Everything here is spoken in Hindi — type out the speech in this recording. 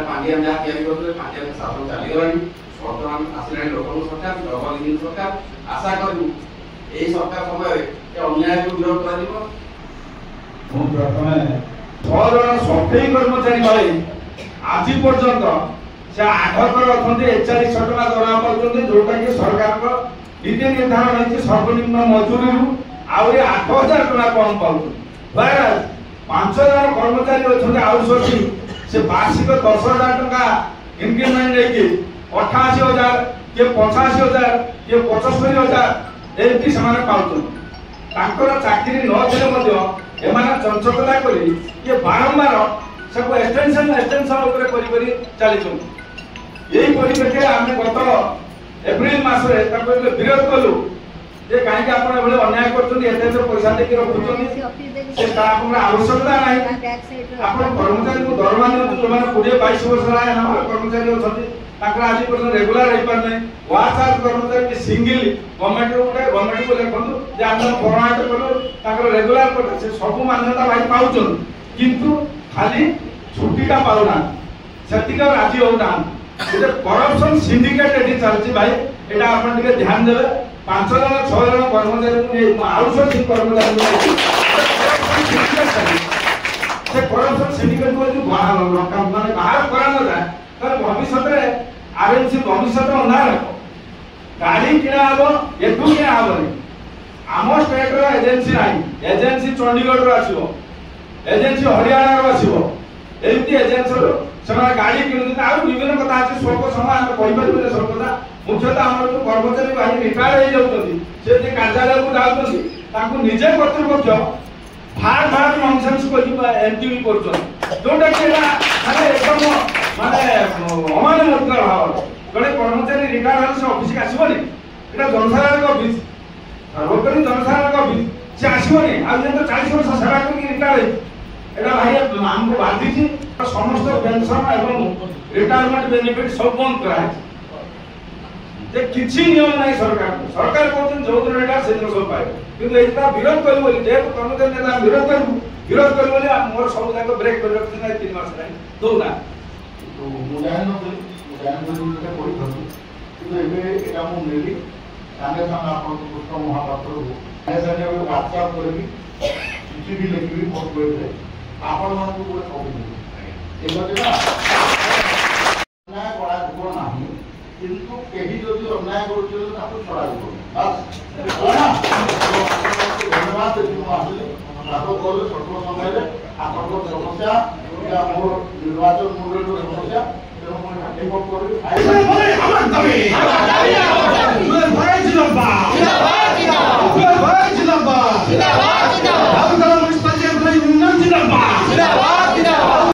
पांडियन जहाँ तैयारी करते पांडियन शासन चलीगलानी बर्तमान आसला लोक सरकार डबल इंजिन सरकार आशा करूँ यही सरकार समय अन्याय को विरोध कर प्रथम 6 जन सफेई कर्मचारी भाई आज पर्यंत से 8 अच्छा 100 टका दरमा पाते जोटा कि सरकार नीति निर्धारण होती सर्वनिम्न मजूरी आहरी 8000 टका कम पाऊँ 5 जन कर्मचारी अच्छा आउटसोर्सिंग से वार्षिक 10,000 टका इंक्रीमेंट लेके 88,000 के 85,000 के 75,000 एमती से चाकरी नथिले चंचलता कर बारंबार सब एक्सटेंशन चली यही परिप्रेक्षी आम गत एप्रिल मसरे विरोध कलु जे कहीं आप अन्याय कर पैसा देकर रखुच्च आवश्यकता ना आप कर्मचारी को दरमा दिखाते जो 20-22 वर्ष कर्मचारी अच्छा आज पर्यटन रेगुलर हो पारे वाच कर्मचारी सिंगल गवर्नमेंट गवर्नमेंट को लिखु आम परमानेंट कलु रेगुलर से सब मान्यता भाई पाँच किंतु खाली छुट्टीटा पाऊना से राजी होना करप्शन सिंडिकेट ये चलती भाई यहाँ आप ध्यान देवे 5 जन 6 जन कर्मचारी आउटसोर्सिंग कर्मचारी से करप्शन सिंडिकेट को माने बाहर करा न जाए तो भविष्य में आरएमसी भविष्य अंधार गाड़ी किना हम एठू किना हेनी आम स्टेट एजेन्सी ना एजेन्सी चंडीगढ़ आसो एजेन्सी हरियाणा आसो एमती एजेन्सी से गाड़ी किणुच्च आ विभिन्न कथा अच्छे स्वल्प समय आम कहीपर सब कथा मुख्यतः आम जो कर्मचारी भाई रिटायर हो जाती कार्यालय को जाऊँगी निजे कर्तृपक्ष फाड़ फाड़ ननसेन्स एमटी भी कर जोटा कि एकदम माने अमानवीय भाव जड़े कर्मचारी रिटायर से ऑफिस के आसबनी यहाँ जनसाधारण ऑफिस सर्वोपरि जनसाधारण ऑफिस से आसबनी आज 40 वर्ष सेवा करके रिटायर एटा भाई आमको बाधी समस्त पेंशन एवं रिटायरमेंट बेनिफिट सब बंद कराए किसी नियम ना सरकार कहते जो दिन रिटायर से दिन सब पाए कि विरोध कर जेहेतु कर्मचारी नेता विरोध कर मोर सब जाक ब्रेक कर 3 मास दौना महापात्र व्हाट्सएप करी चिठी भी लिखी फोन कर आपण मान को अन्याय करा ना किंतु कहीं जदि अन्याय कर छड़ा धन्यवाद स्वल्प समय समस्या मोर निर्वाचन मंडल समस्या